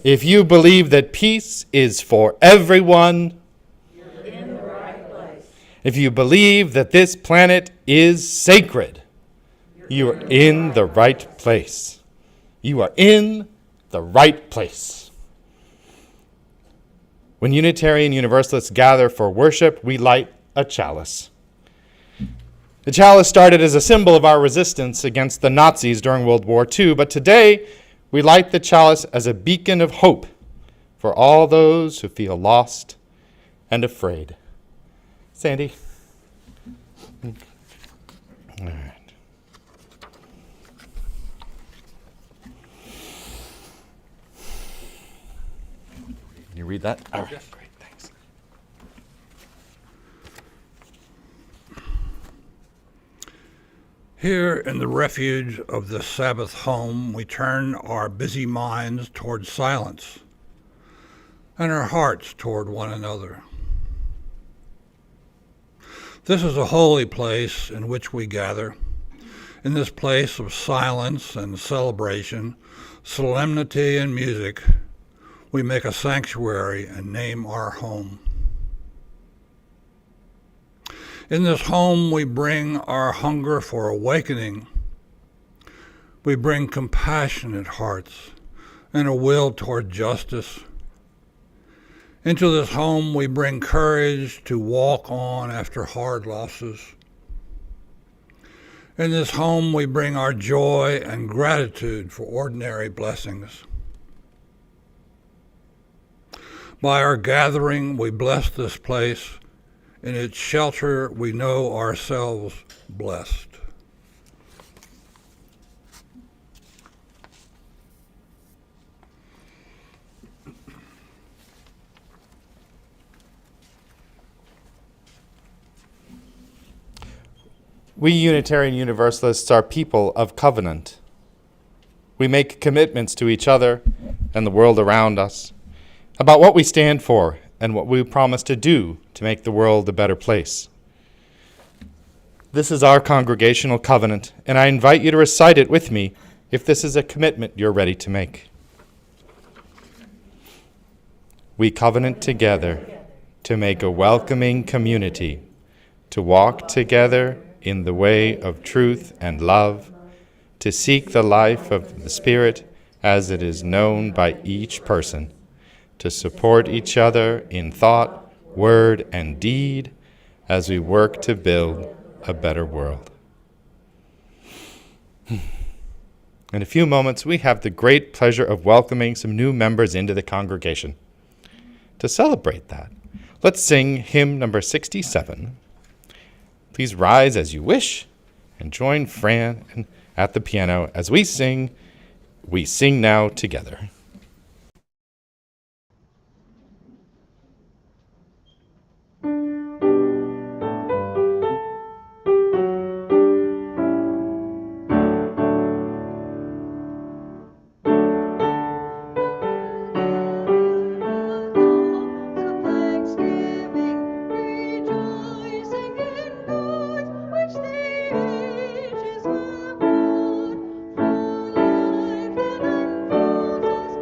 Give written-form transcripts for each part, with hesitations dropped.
If you believe that peace is for everyone, You're in the right place. if you believe that this planet is sacred, you are in the right place. You are in the right place. When Unitarian Universalists gather for worship, we light a chalice. The chalice started as a symbol of our resistance against the Nazis during World War II, but today we light the chalice as a beacon of hope for all those who feel lost and afraid. Sandy? All right. Can you read that? All right, great, thanks. Here in the refuge of the Sabbath home, we turn our busy minds toward silence and our hearts toward one another. This is a holy place in which we gather. In this place of silence and celebration, solemnity and music, we make a sanctuary and name our home. In this home, we bring our hunger for awakening. We bring compassionate hearts and a will toward justice. Into this home, we bring courage to walk on after hard losses. In this home, we bring our joy and gratitude for ordinary blessings. By our gathering, we bless this place. In its shelter, we know ourselves blessed. We Unitarian Universalists are people of covenant. We make commitments to each other and the world around us about what we stand for and what we promise to do to make the world a better place. This is our congregational covenant, and I invite you to recite it with me if this is a commitment you're ready to make. We covenant together to make a welcoming community, to walk together in the way of truth and love, to seek the life of the Spirit as it is known by each person, to support each other in thought, word, and deed as we work to build a better world. In a few moments, we have the great pleasure of welcoming some new members into the congregation. To celebrate that, let's sing hymn number 67. Please rise as you wish and join Fran at the piano as we sing now together. Which the ages have wrought, for life and unfolds us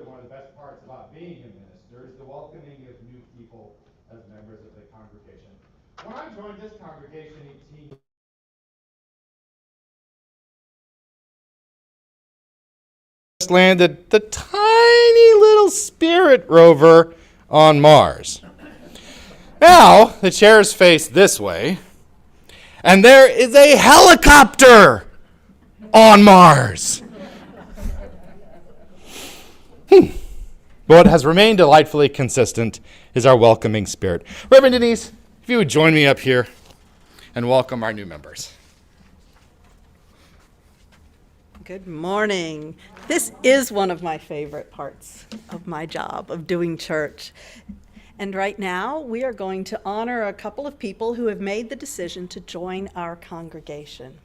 that one of the best parts about being a minister is the welcoming of new people as members of the congregation. When I joined this congregation 18 landed the tiny little Spirit rover on Mars. Now, the chairs face this way, and there is a helicopter on Mars. What has remained delightfully consistent is our welcoming spirit. Reverend Denise, if you would join me up here and welcome our new members. Good morning. This is one of my favorite parts of my job, of doing church. And right now, we are going to honor a couple of people who have made the decision to join our congregation.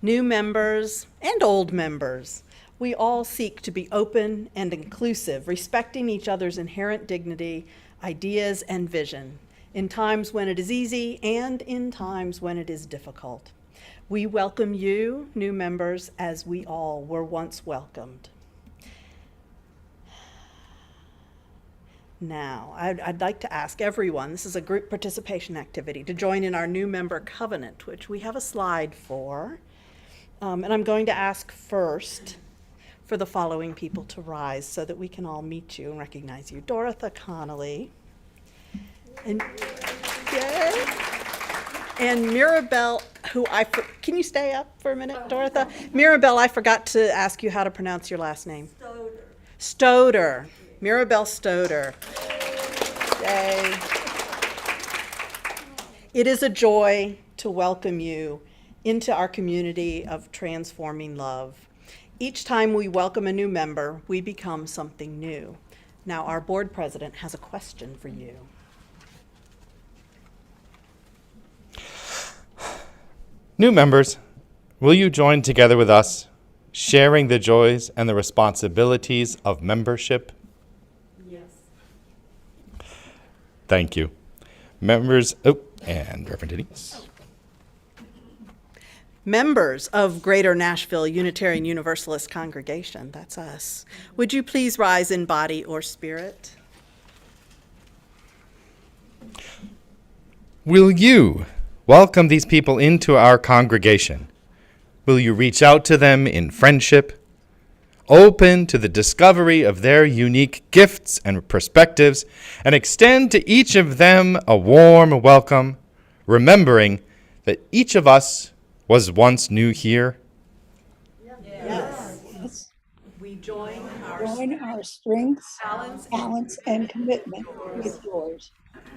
New members and old members, we all seek to be open and inclusive, respecting each other's inherent dignity, ideas, and vision, in times when it is easy and in times when it is difficult. We welcome you, new members, as we all were once welcomed. Now, I'd like to ask everyone, this is a group participation activity, to join in our new member covenant, which we have a slide for. And I'm going to ask first for the following people to rise so that we can all meet you and recognize you. Dorotha Connolly. And, yay. And Mirabelle, can you stay up for a minute, Dorotha? Mirabelle, I forgot to ask you how to pronounce your last name. Stoder. Mirabelle Stoder. Yay. It is a joy to welcome you into our community of transforming love. Each time we welcome a new member, we become something new. Now, our board president has a question for you. New members, will you join together with us, sharing the joys and the responsibilities of membership? Thank you. Members, and Reverend Denise. Members of Greater Nashville Unitarian Universalist Congregation, that's us, would you please rise in body or spirit? Will you welcome these people into our congregation? Will you reach out to them in friendship, open to the discovery of their unique gifts and perspectives, and extend to each of them a warm welcome, remembering that each of us was once new here? Yes. We join our strengths, talents, and commitment with yours.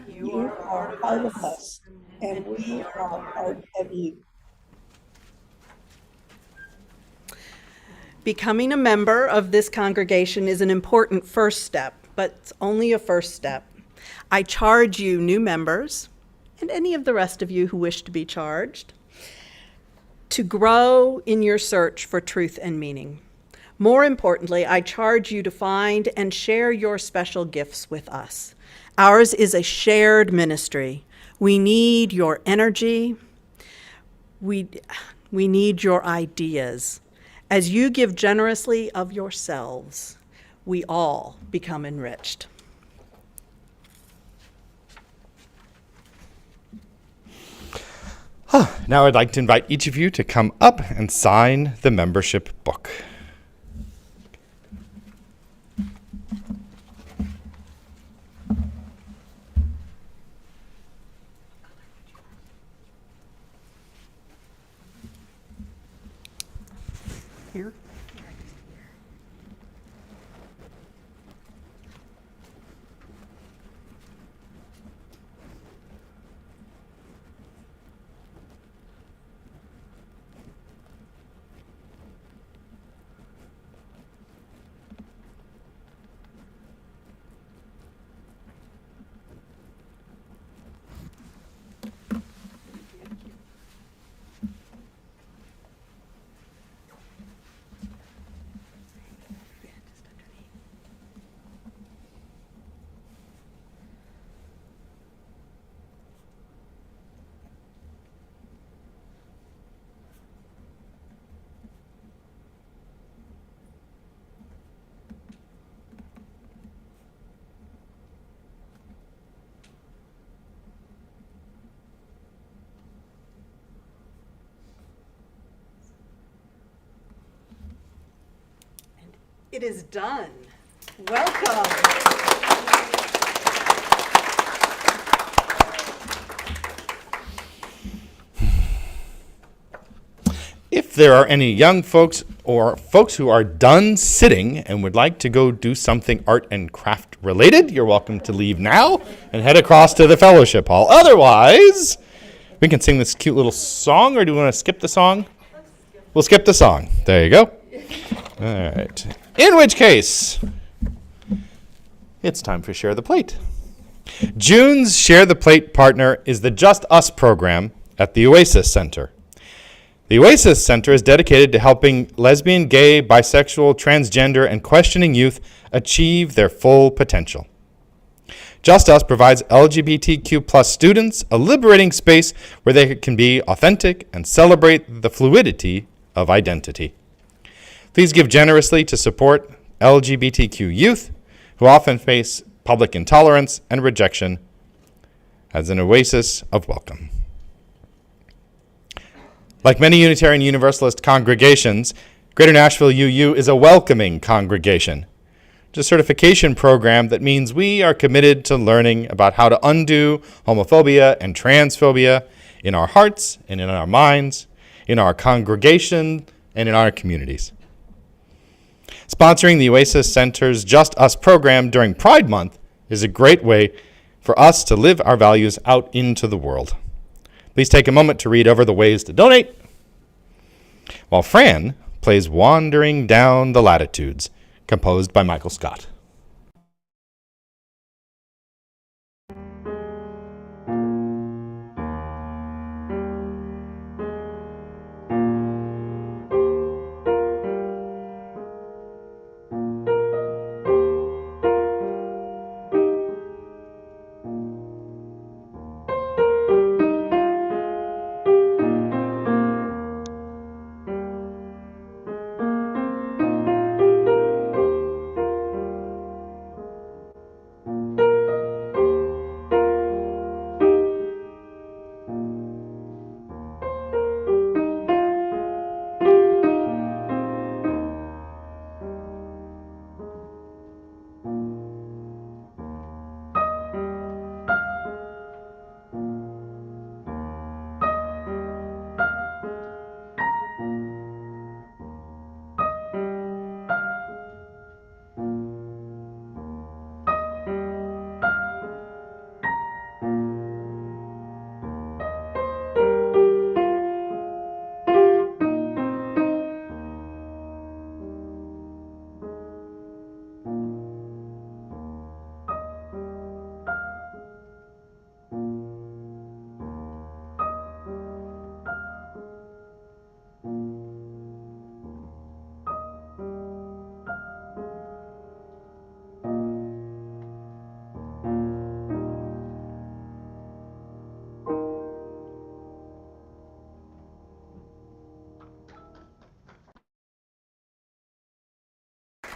You are part of us, and we are part of you. Becoming a member of this congregation is an important first step, but it's only a first step. I charge you, new members, and any of the rest of you who wish to be charged, to grow in your search for truth and meaning. More importantly, I charge you to find and share your special gifts with us. Ours is a shared ministry. We need your energy. We need your ideas. As you give generously of yourselves, we all become enriched. Now I'd like to invite each of you to come up and sign the membership book. Here. It is done. Welcome. If there are any young folks or folks who are done sitting and would like to go do something art and craft related, you're welcome to leave now and head across to the fellowship hall. Otherwise, we can sing this cute little song, or do you want to skip the song? We'll skip the song. There you go. All right. In which case, it's time for Share the Plate. June's Share the Plate partner is the Just Us program at the Oasis Center. The Oasis Center is dedicated to helping lesbian, gay, bisexual, transgender, and questioning youth achieve their full potential. Just Us provides LGBTQ plus students a liberating space where they can be authentic and celebrate the fluidity of identity. Please give generously to support LGBTQ youth who often face public intolerance and rejection as an oasis of welcome. Like many Unitarian Universalist congregations, Greater Nashville UU is a welcoming congregation. It's a certification program that means we are committed to learning about how to undo homophobia and transphobia in our hearts and in our minds, in our congregation and in our communities. Sponsoring the Oasis Center's Just Us program during Pride Month is a great way for us to live our values out into the world. Please take a moment to read over the ways to donate, while Fran plays Wandering Down the Latitudes, composed by Michael Scott.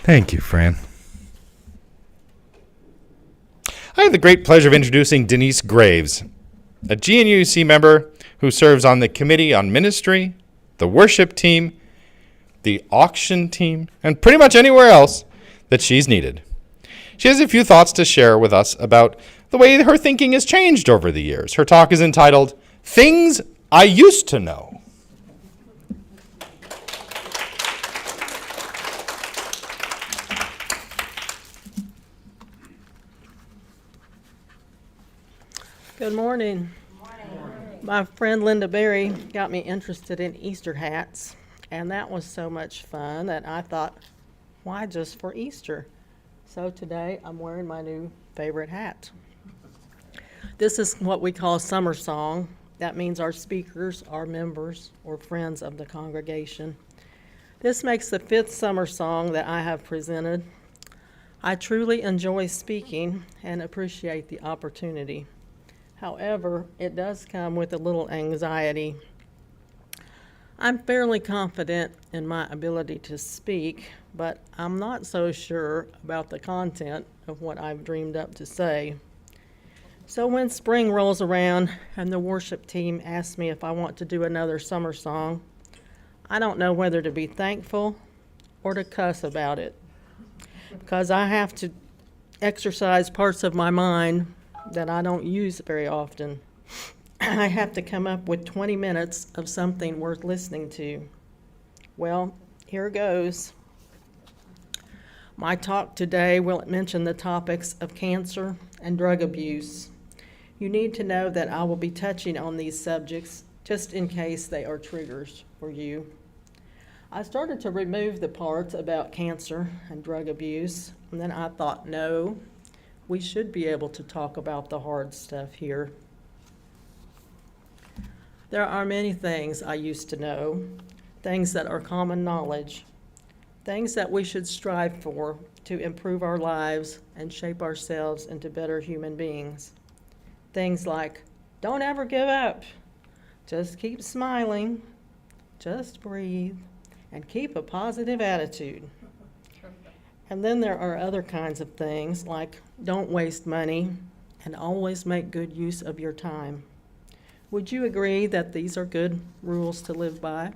Thank you, Fran. I have the great pleasure of introducing Denise Graves, a GNUC member who serves on the Committee on Ministry, the worship team, the auction team, and pretty much anywhere else that she's needed. She has a few thoughts to share with us about the way her thinking has changed over the years. Her talk is entitled, Things I Used to Know. Good morning. My friend Linda Berry got me interested in Easter hats, and that was so much fun that I thought, why just for Easter? So today I'm wearing my new favorite hat. This is what we call summer song. That means our speakers are members or friends of the congregation. This makes the 5th summer song that I have presented. I truly enjoy speaking and appreciate the opportunity. However, it does come with a little anxiety. I'm fairly confident in my ability to speak, but I'm not so sure about the content of what I've dreamed up to say. So when spring rolls around and the worship team asks me if I want to do another summer song, I don't know whether to be thankful or to cuss about it. because I have to exercise parts of my mind that I don't use very often. I have to come up with 20 minutes of something worth listening to. Well, here goes. My talk today will mention the topics of cancer and drug abuse. You need to know that I will be touching on these subjects just in case they are triggers for you. I started to remove the parts about cancer and drug abuse, and then I thought, no, we should be able to talk about the hard stuff here. There are many things I used to know, things that are common knowledge, things that we should strive for to improve our lives and shape ourselves into better human beings. Things like, don't ever give up, just keep smiling, just breathe, and keep a positive attitude. And then there are other kinds of things like don't waste money and always make good use of your time. Would you agree that these are good rules to live by?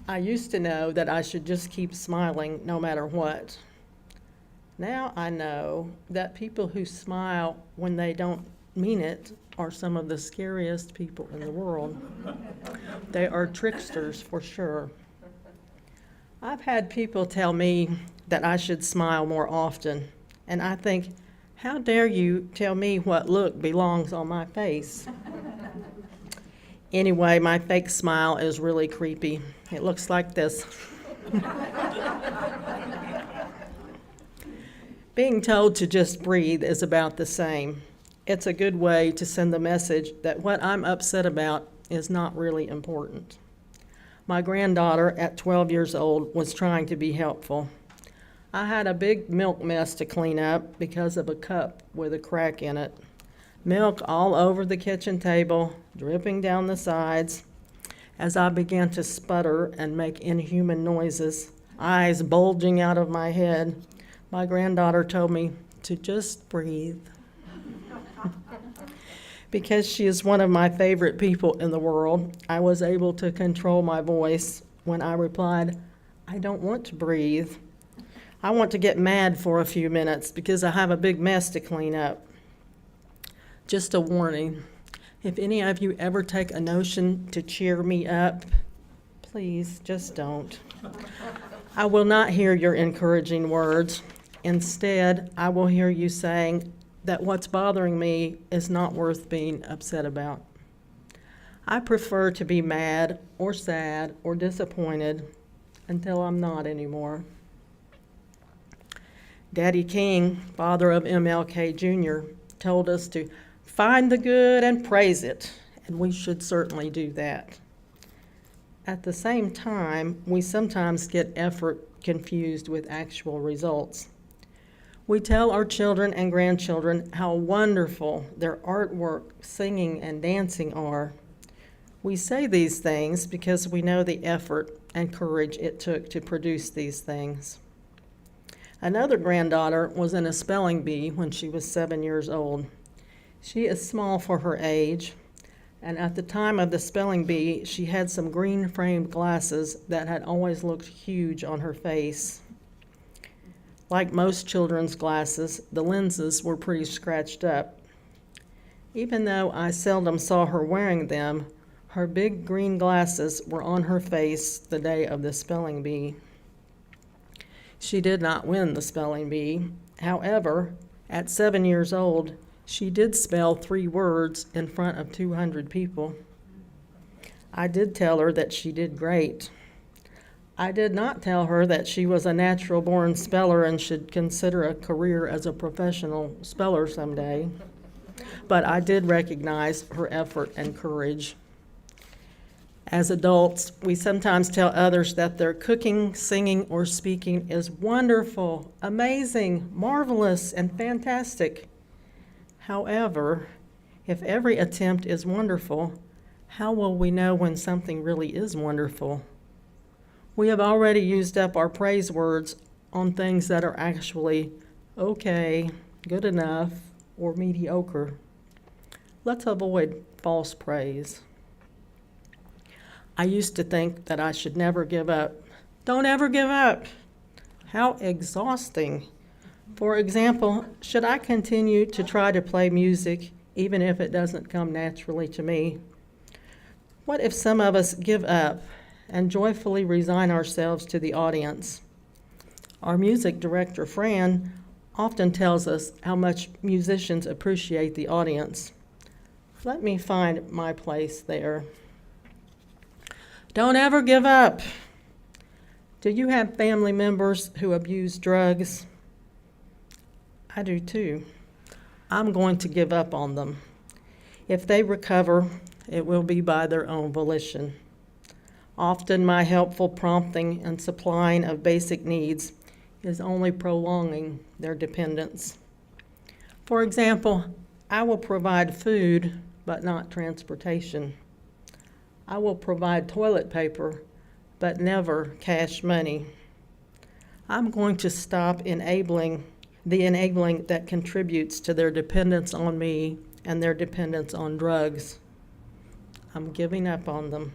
I used to know that I should just keep smiling no matter what. Now I know that people who smile when they don't mean it are some of the scariest people in the world. They are tricksters for sure. I've had people tell me that I should smile more often, and I think, how dare you tell me what look belongs on my face? Anyway, my fake smile is really creepy. It looks like this. Being told to just breathe is about the same. It's a good way to send the message that what I'm upset about is not really important. My granddaughter at 12 years old was trying to be helpful. I had a big milk mess to clean up because of a cup with a crack in it. Milk all over the kitchen table, dripping down the sides. As I began to sputter and make inhuman noises, eyes bulging out of my head, my granddaughter told me to just breathe. Because she is one of my favorite people in the world, I was able to control my voice when I replied, I don't want to breathe. I want to get mad for a few minutes because I have a big mess to clean up. Just a warning, if any of you ever take a notion to cheer me up, please just don't. I will not hear your encouraging words. Instead, I will hear you saying that what's bothering me is not worth being upset about. I prefer to be mad or sad or disappointed until I'm not anymore. Daddy King, father of MLK Jr., told us to find the good and praise it, and we should certainly do that. At the same time, we sometimes get effort confused with actual results. We tell our children and grandchildren how wonderful their artwork, singing, and dancing are. We say these things because we know the effort and courage it took to produce these things. Another granddaughter was in a spelling bee when she was 7 years old. She is small for her age, and at the time of the spelling bee, she had some green-framed glasses that had always looked huge on her face. Like most children's glasses, the lenses were pretty scratched up. Even though I seldom saw her wearing them, her big green glasses were on her face the day of the spelling bee. She did not win the spelling bee. However, at 7 years old, she did spell 3 words in front of 200 people. I did tell her that she did great. I did not tell her that she was a natural-born speller and should consider a career as a professional speller someday, but I did recognize her effort and courage. As adults, we sometimes tell others that their cooking, singing, or speaking is wonderful, amazing, marvelous, and fantastic. However, if every attempt is wonderful, how will we know when something really is wonderful? We have already used up our praise words on things that are actually okay, good enough, or mediocre. Let's avoid false praise. I used to think that I should never give up. Don't ever give up. How exhausting. For example, should I continue to try to play music even if it doesn't come naturally to me? What if some of us give up and joyfully resign ourselves to the audience? Our music director, Fran, often tells us how much musicians appreciate the audience. Let me find my place there. Don't ever give up. Do you have family members who abuse drugs? I do too. I'm going to give up on them. If they recover, it will be by their own volition. Often my helpful prompting and supplying of basic needs is only prolonging their dependence. For example, I will provide food, but not transportation. I will provide toilet paper, but never cash money. I'm going to stop enabling that contributes to their dependence on me and their dependence on drugs. I'm giving up on them.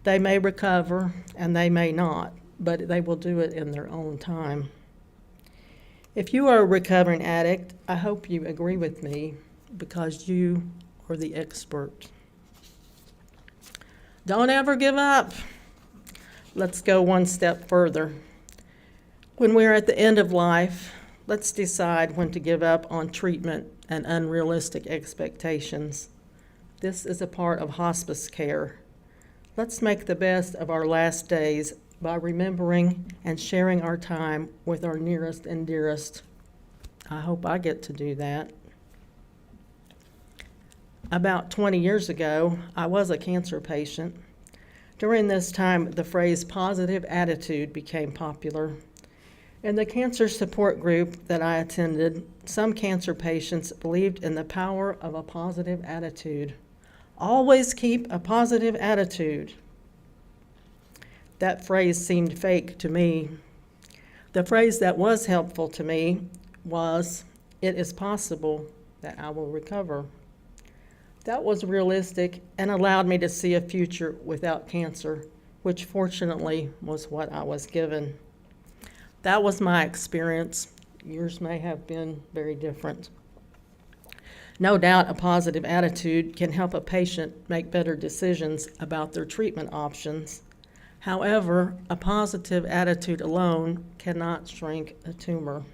They may recover and they may not, but they will do it in their own time. If you are a recovering addict, I hope you agree with me because you are the expert. Don't ever give up. Let's go one step further. When we're at the end of life, let's decide when to give up on treatment and unrealistic expectations. This is a part of hospice care. Let's make the best of our last days by remembering and sharing our time with our nearest and dearest. I hope I get to do that. About 20 years ago, I was a cancer patient. During this time, the phrase positive attitude became popular. In the cancer support group that I attended, some cancer patients believed in the power of a positive attitude. Always keep a positive attitude. That phrase seemed fake to me. The phrase that was helpful to me was, "It is possible that I will recover." That was realistic and allowed me to see a future without cancer, which fortunately was what I was given. That was my experience. Yours may have been very different. No doubt a positive attitude can help a patient make better decisions about their treatment options. However, a positive attitude alone cannot shrink a tumor.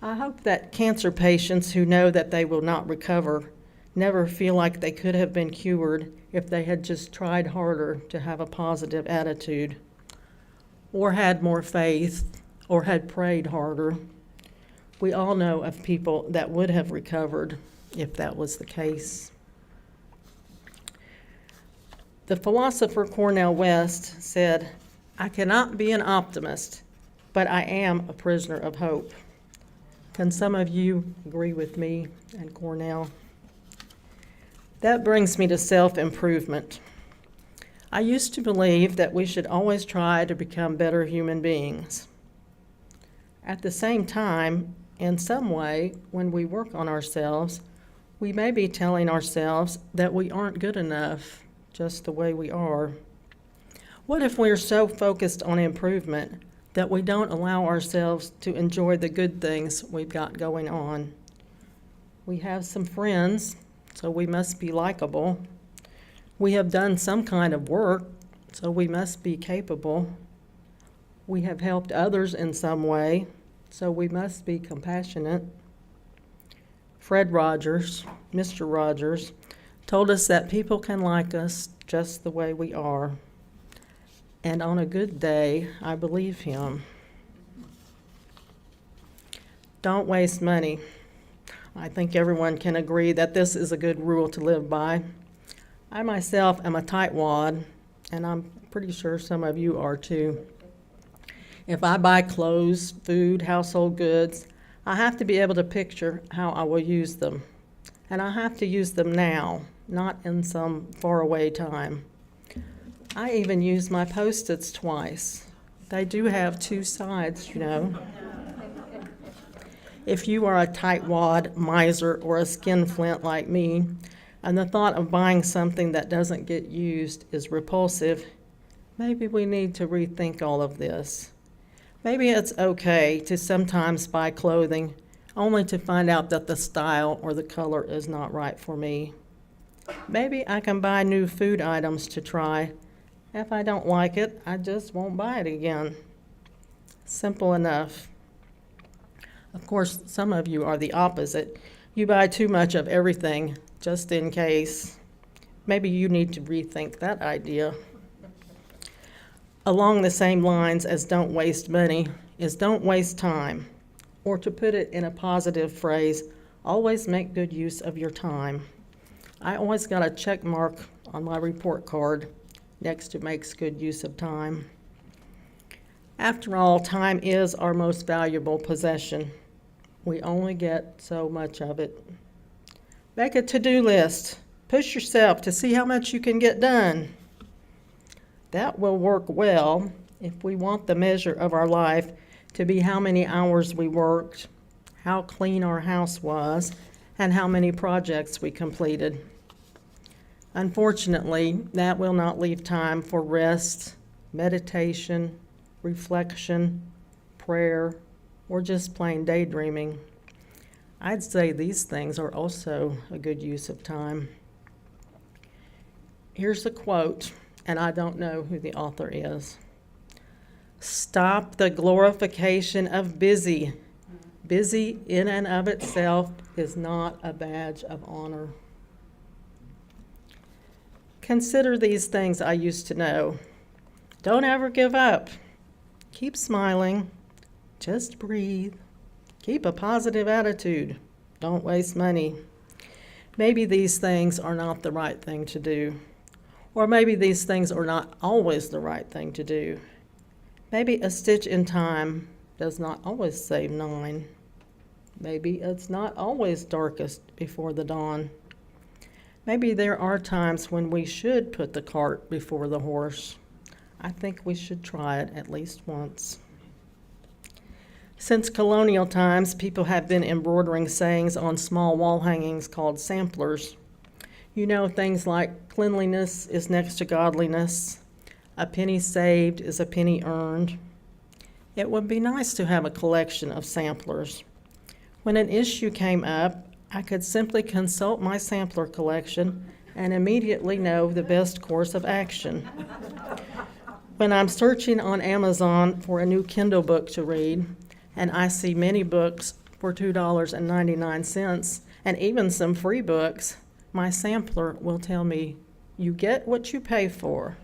I hope that cancer patients who know that they will not recover never feel like they could have been cured if they had just tried harder to have a positive attitude, or had more faith, or had prayed harder. We all know of people that would have recovered if that was the case. The philosopher Cornel West said, "I cannot be an optimist, but I am a prisoner of hope." Can some of you agree with me and Cornel? That brings me to self-improvement. I used to believe that we should always try to become better human beings. At the same time, in some way, when we work on ourselves, we may be telling ourselves that we aren't good enough just the way we are. What if we're so focused on improvement that we don't allow ourselves to enjoy the good things we've got going on? We have some friends, so we must be likable. We have done some kind of work, so we must be capable. We have helped others in some way, so we must be compassionate. Fred Rogers, Mr. Rogers, told us that people can like us just the way we are. And on a good day, I believe him. Don't waste money. I think everyone can agree that this is a good rule to live by. I myself am a tightwad, and I'm pretty sure some of you are too. If I buy clothes, food, household goods, I have to be able to picture how I will use them. And I have to use them now, not in some faraway time. I even use my Post-its twice. They do have two sides, you know. If you are a tightwad, miser, or a skinflint like me, and the thought of buying something that doesn't get used is repulsive, maybe we need to rethink all of this. Maybe it's okay to sometimes buy clothing only to find out that the style or the color is not right for me. Maybe I can buy new food items to try. If I don't like it, I just won't buy it again. Simple enough. Of course, some of you are the opposite. You buy too much of everything just in case. Maybe you need to rethink that idea. Along the same lines as don't waste money is don't waste time. Or to put it in a positive phrase, always make good use of your time. I always got a check mark on my report card next to makes good use of time. After all, time is our most valuable possession. We only get so much of it. Make a to-do list. Push yourself to see how much you can get done. That will work well if we want the measure of our life to be how many hours we worked, how clean our house was, and how many projects we completed. Unfortunately, that will not leave time for rest, meditation, reflection, prayer, or just plain daydreaming. I'd say these things are also a good use of time. Here's a quote, and I don't know who the author is. Stop the glorification of busy. Busy in and of itself is not a badge of honor. Consider these things I used to know. Don't ever give up. Keep smiling. Just breathe. Keep a positive attitude. Don't waste money. Maybe these things are not the right thing to do. Or maybe these things are not always the right thing to do. Maybe a stitch in time does not always save 9. Maybe it's not always darkest before the dawn. Maybe there are times when we should put the cart before the horse. I think we should try it at least once. Since colonial times, people have been embroidering sayings on small wall hangings called samplers. You know, things like cleanliness is next to godliness, a penny saved is a penny earned. It would be nice to have a collection of samplers. When an issue came up, I could simply consult my sampler collection and immediately know the best course of action. When I'm searching on Amazon for a new Kindle book to read, and I see many books for $2.99 and even some free books, my sampler will tell me, "You get what you pay for."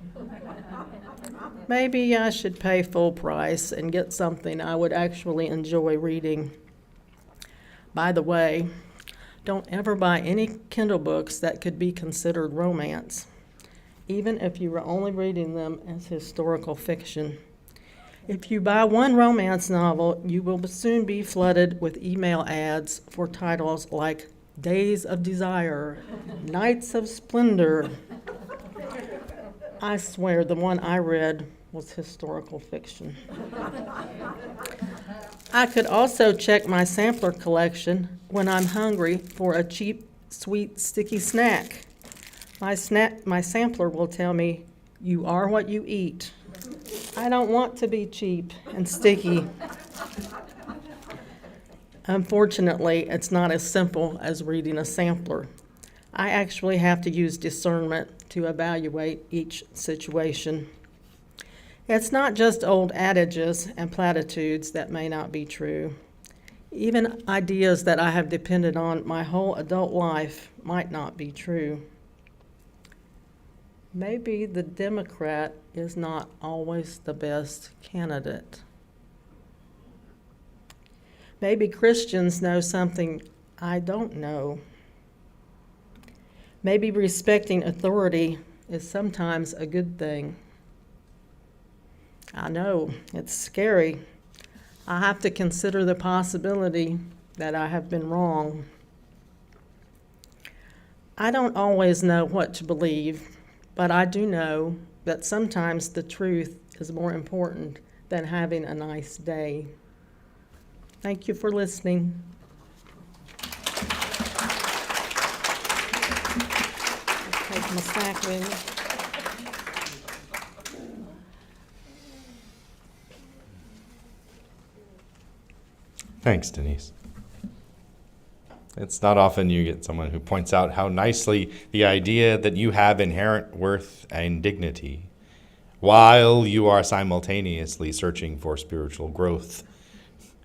Maybe I should pay full price and get something I would actually enjoy reading. By the way, don't ever buy any Kindle books that could be considered romance, even if you were only reading them as historical fiction. If you buy one romance novel, you will soon be flooded with email ads for titles like Days of Desire, Nights of Splendor. I swear the one I read was historical fiction. I could also check my sampler collection when I'm hungry for a cheap, sweet, sticky snack. My sampler will tell me, "You are what you eat." I don't want to be cheap and sticky. Unfortunately, it's not as simple as reading a sampler. I actually have to use discernment to evaluate each situation. It's not just old adages and platitudes that may not be true. Even ideas that I have depended on my whole adult life might not be true. Maybe the Democrat is not always the best candidate. Maybe Christians know something I don't know. Maybe respecting authority is sometimes a good thing. I know, it's scary. I have to consider the possibility that I have been wrong. I don't always know what to believe, but I do know that sometimes the truth is more important than having a nice day. Thank you for listening. Take my snack with me. Thanks, Denise. It's not often you get someone who points out how nicely the idea that you have inherent worth and dignity while you are simultaneously searching for spiritual growth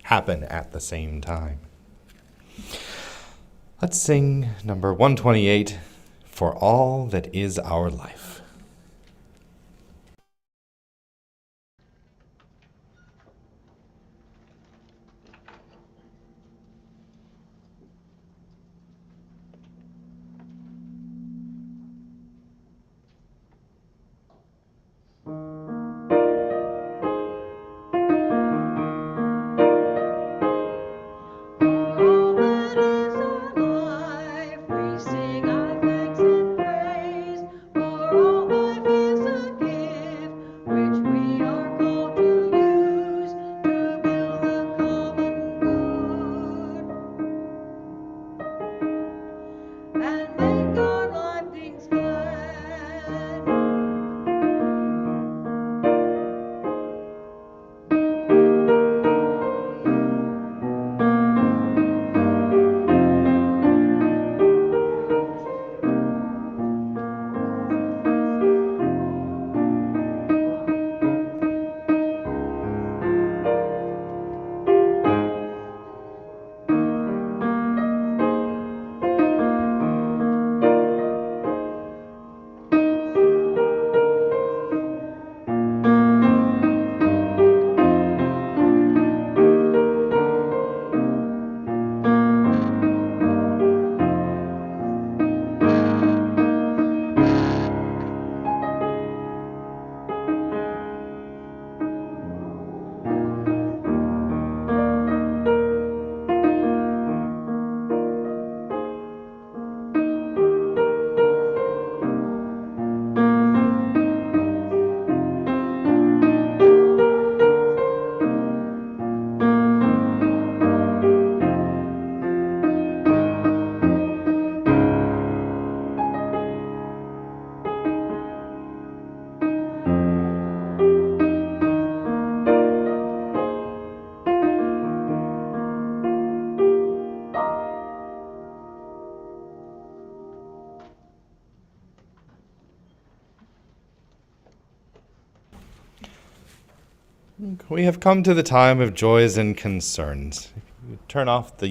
happen at the same time. Let's sing number 128, For All That Is Our Life. We have come to the time of joys and concerns. Turn off the